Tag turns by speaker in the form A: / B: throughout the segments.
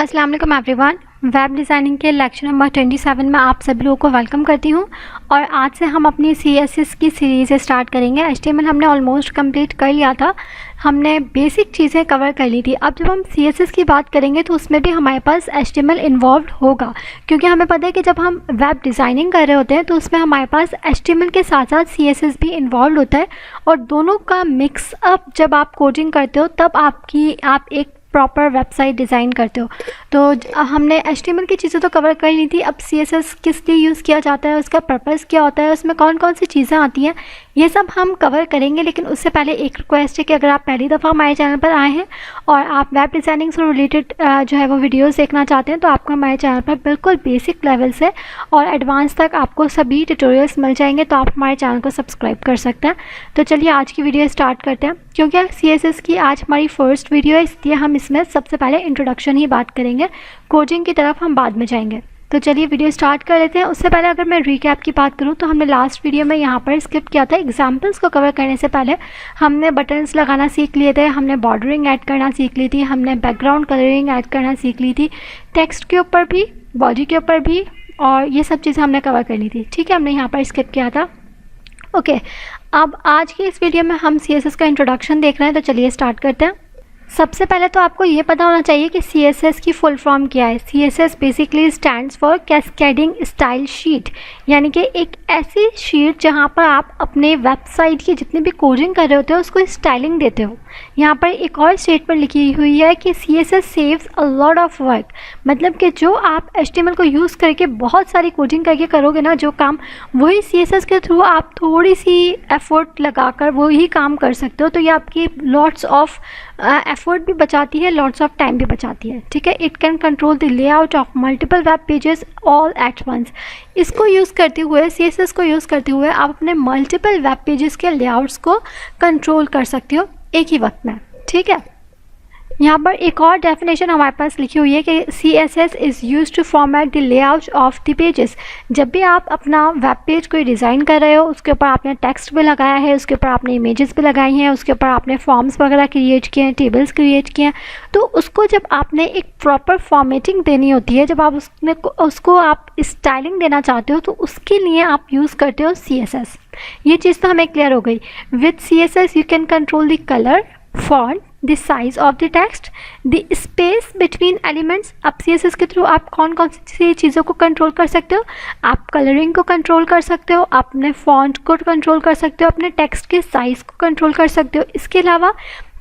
A: अस्सलाम वालेकुम everyone. Web designing के लेक्चर नंबर 27 में आप सभी लोगों को वेलकम करती हूं और आज से हम अपनी CSS की सीरीज़ स्टार्ट करेंगे। HTML हमने ऑलमोस्ट कंप्लीट कर लिया था, हमने बेसिक चीज़ें कवर कर ली थी। अब जब हम CSS की बात करेंगे तो उसमें भी हमारे पास HTML इन्वॉल्व होगा, क्योंकि हमें पता है कि जब हम वेब डिज़ाइनिंग कर रहे होते हैं तो उसमें हमारे पास HTML के साथ साथ CSS भी इन्वॉल्व होता है और दोनों का मिक्स अप जब आप कोडिंग करते हो तब आप एक प्रॉपर वेबसाइट डिज़ाइन करते हो। तो हमने HTML की चीज़ें तो कवर कर ली थी। अब CSS किस लिए यूज़ किया जाता है, उसका पर्पस क्या होता है, उसमें कौन कौन सी चीज़ें आती हैं, ये सब हम कवर करेंगे। लेकिन उससे पहले एक रिक्वेस्ट है कि अगर आप पहली दफ़ा हमारे चैनल पर आए हैं और आप वेब डिज़ाइनिंग से रिलेटेड जो है वो वीडियोस देखना चाहते हैं तो आपको हमारे चैनल पर बिल्कुल बेसिक लेवल से और एडवांस तक आपको सभी ट्यूटोरियल्स मिल जाएंगे, तो आप हमारे चैनल को सब्सक्राइब कर सकते हैं। तो चलिए आज की वीडियो स्टार्ट करते हैं। क्योंकि CSS की आज हमारी फर्स्ट वीडियो है, इसलिए हम इसमें सबसे पहले इंट्रोडक्शन ही बात करेंगे, कोडिंग की तरफ हम बाद में जाएंगे। तो चलिए वीडियो स्टार्ट कर लेते हैं। उससे पहले अगर मैं रिकैप की बात करूं तो हमने लास्ट वीडियो में यहाँ पर स्किप किया था। एग्जाम्पल्स को कवर करने से पहले हमने बटन्स लगाना सीख लिए थे, हमने बॉर्डरिंग ऐड करना सीख ली थी, हमने बैकग्राउंड कलरिंग ऐड करना सीख ली थी, टेक्स्ट के ऊपर भी, बॉडी के ऊपर भी, और ये सब चीज़ें हमने कवर कर ली थी। ठीक है, हमने यहाँ पर स्किप किया था। ओके, अब आज की इस वीडियो में हम CSS का इंट्रोडक्शन देख रहे हैं, तो चलिए स्टार्ट करते हैं। सबसे पहले तो आपको ये पता होना चाहिए कि CSS की फुल फॉर्म क्या है। CSS basically stands for cascading style sheet, यानी कि एक ऐसी शीट जहाँ पर आप अपने वेबसाइट की जितनी भी कोडिंग कर रहे होते हो उसको स्टाइलिंग देते हो। यहाँ पर एक और स्टेटमेंट लिखी हुई है कि CSS saves a lot of work, मतलब कि जो आप HTML को यूज़ करके बहुत सारी कोडिंग करके करोगे ना जो काम, वही CSS के थ्रू आप थोड़ी सी एफर्ट लगाकर वही काम कर सकते हो। तो ये आपकी लॉट्स ऑफ एफर्ट भी बचाती है, लॉट्स ऑफ टाइम भी बचाती है। ठीक है, it can control the layout of multiple web pages all at once. इसको यूज़ करते हुए, CSS को यूज़ करते हुए आप अपने मल्टीपल वेब पेजेस के लेआउट्स को कंट्रोल कर सकते हो एक ही वक्त में। ठीक है, यहाँ पर एक और डेफिनेशन हमारे पास लिखी हुई है कि CSS is use to format the layout of the pages. जब भी आप अपना वेब पेज कोई डिज़ाइन कर रहे हो, उसके ऊपर आपने टेक्स्ट भी लगाया है, उसके ऊपर आपने इमेजेस भी लगाई हैं, उसके ऊपर आपने फॉर्म्स वगैरह क्रिएट किए हैं, टेबल्स क्रिएट किए हैं, तो उसको जब आपने एक प्रॉपर फॉर्मेटिंग देनी होती है, जब आप उसको आप स्टाइलिंग देना चाहते हो, तो उसके लिए आप यूज़ करते हो CSS। ये चीज़ तो हमें क्लियर हो गई। With CSS you can control the colour, font, the size of the text, the space between elements। अब CSS के थ्रू आप कौन कौन सी चीज़ों को कंट्रोल कर सकते हो? आप कलरिंग को कंट्रोल कर सकते हो, अपने फॉन्ट को कंट्रोल कर सकते हो, अपने टेक्स्ट के साइज़ को कंट्रोल कर सकते हो। इसके अलावा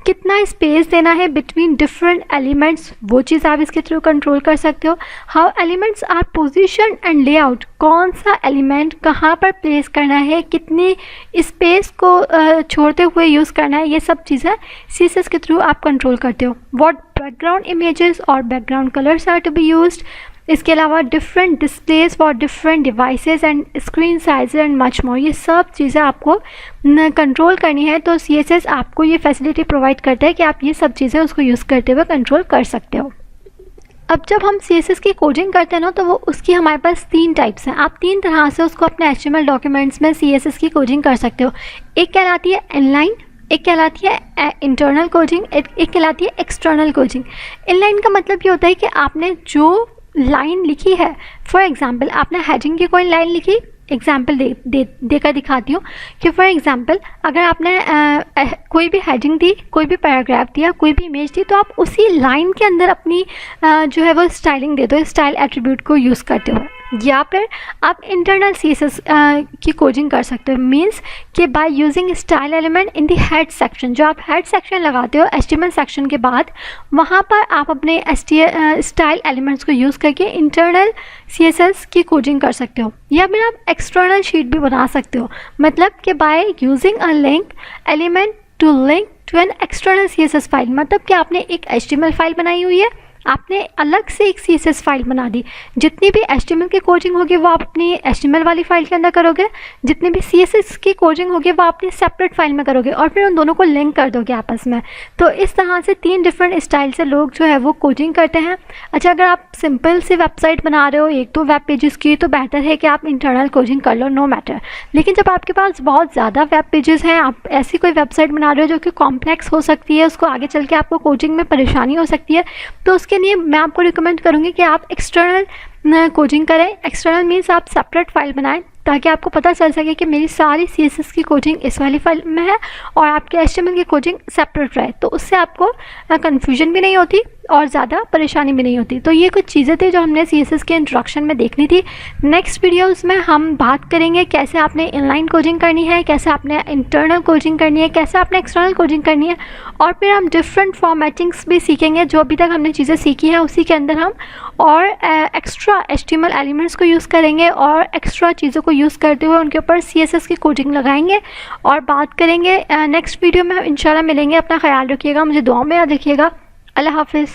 A: कितना स्पेस देना है बिटवीन डिफरेंट एलिमेंट्स, वो चीज़ आप इसके थ्रू कंट्रोल कर सकते हो। How elements are position and layout, कौन सा एलिमेंट कहाँ पर प्लेस करना है, कितनी स्पेस को छोड़ते हुए यूज़ करना है, ये सब चीज़ें CSS के थ्रू आप कंट्रोल करते हो। व्हाट बैकग्राउंड इमेजेस और background colours are to be used. इसके अलावा different displays for different devices and screen size and much more, ये सब चीज़ें आपको कंट्रोल करनी है। तो CSS आपको ये फैसिलिटी प्रोवाइड करता है कि आप ये सब चीज़ें उसको यूज़ करते हुए कंट्रोल कर सकते हो। अब जब हम CSS की कोडिंग करते हैं ना, तो वो उसकी हमारे पास 3 टाइप्स हैं। आप 3 तरह से उसको अपने HTML डॉक्यूमेंट्स में CSS की कोडिंग कर सकते हो। एक कहलाती है इनलाइन, एक कहलाती है इंटरनल कोडिंग, एक कहलाती है एक्सटर्नल कोडिंग। इनलाइन का मतलब ये होता है कि आपने जो लाइन लिखी है, फॉर एग्जांपल आपने हेडिंग की कोई लाइन लिखी, एग्जाम्पल देकर दिखाती हूँ कि फॉर एग्जांपल अगर आपने कोई भी हेडिंग दी, कोई भी पैराग्राफ दिया, कोई भी इमेज दी, तो आप उसी लाइन के अंदर अपनी जो है वो स्टाइलिंग दे दो, स्टाइल एट्रीब्यूट को यूज़ करते हो। या फिर आप इंटरनल CSS की कोडिंग कर सकते हो, मीन्स कि by using style element in the head section. जो आप हेड सेक्शन लगाते हो HTML सेक्शन के बाद, वहाँ पर आप अपने स्टाइल एलिमेंट्स को यूज़ करके इंटरनल CSS की कोडिंग कर सकते हो। या फिर आप एक्सटर्नल शीट भी बना सकते हो, मतलब कि by using a link element to link to an external CSS file, मतलब कि आपने एक HTML फाइल बनाई हुई है, आपने अलग से एक CSS फाइल बना दी। जितनी भी HTML की कोडिंग होगी वो आप अपनी HTML वाली फाइल के अंदर करोगे, जितनी भी CSS की कोडिंग होगी वो अपनी सेपरेट फाइल में करोगे और फिर उन दोनों को लिंक कर दोगे आपस में। तो इस तरह से 3 डिफरेंट स्टाइल से लोग जो है वो कोडिंग करते हैं। अच्छा, अगर आप सिंपल सी वेबसाइट बना रहे हो 1-2 वेब पेजेस की, तो बेहतर है कि आप इंटरनल कोडिंग कर लो, नो मैटर। लेकिन जब आपके पास बहुत ज़्यादा वेब पेजेस हैं, आप ऐसी कोई वेबसाइट बना रहे हो जो कि कॉम्प्लेक्स हो सकती है, उसको आगे चल के आपको कोडिंग में परेशानी हो सकती है, तो उसके इसके लिए मैं आपको रिकमेंड करूँगी कि आप एक्सटर्नल कोचिंग करें। एक्सटर्नल मीन्स आप सेपरेट फाइल बनाएं ताकि आपको पता चल सके कि मेरी सारी CSS की कोचिंग इस वाली फाइल में है और आपके HTML की कोचिंग सेपरेट रहे, तो उससे आपको कन्फ्यूजन भी नहीं होती और ज़्यादा परेशानी भी नहीं होती। तो ये कुछ चीज़ें थी जो हमने CSS के इंट्रोडक्शन में देखनी थी। नेक्स्ट वीडियोस में हम बात करेंगे कैसे आपने इनलाइन कोचिंग करनी है, कैसे आपने इंटरनल कोचिंग करनी है, कैसे आपने एक्सटर्नल कोचिंग करनी है, और फिर हम डिफरेंट फॉर्मेटिंग्स भी सीखेंगे। जो अभी तक हमने चीज़ें सीखी हैं उसी के अंदर हम और एक्स्ट्रा HTML एलिमेंट्स को यूज़ करेंगे और एक्स्ट्रा चीज़ों को यूज़ करते हुए उनके ऊपर CSS की कोचिंग लगाएंगे और बात करेंगे। नेक्स्ट वीडियो में इंशाल्लाह मिलेंगे। अपना ख्याल रखिएगा, मुझे दुआ में याद रखिएगा। अल्लाह हाफिज़।